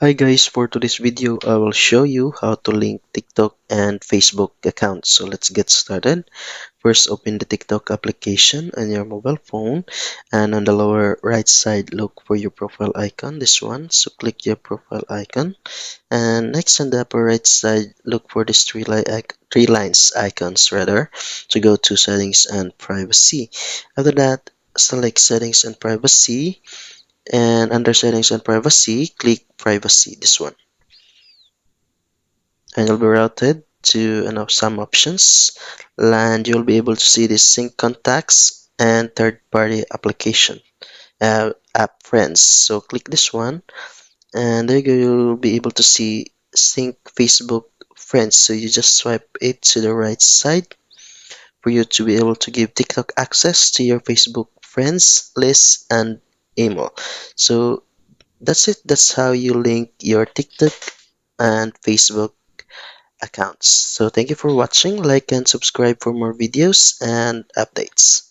Hi guys, for today's video I will show you how to link TikTok and Facebook accounts. So let's get started. First, open the TikTok application on your mobile phone, and on the lower right side look for your profile icon, this one. So click your profile icon, and next on the upper right side look for this three lines icons rather, to go to settings and privacy. After that, select settings and privacy, and under settings and privacy click privacy, this one, and you'll be routed to some options, and you'll be able to see the sync contacts and third-party application app friends. So click this one, and there you go, you'll be able to see sync Facebook friends. So you just swipe it to the right side for you to be able to give TikTok access to your Facebook friends list and email. So that's it. That's how you link your TikTok and Facebook accounts. So thank you for watching. Like and subscribe for more videos and updates.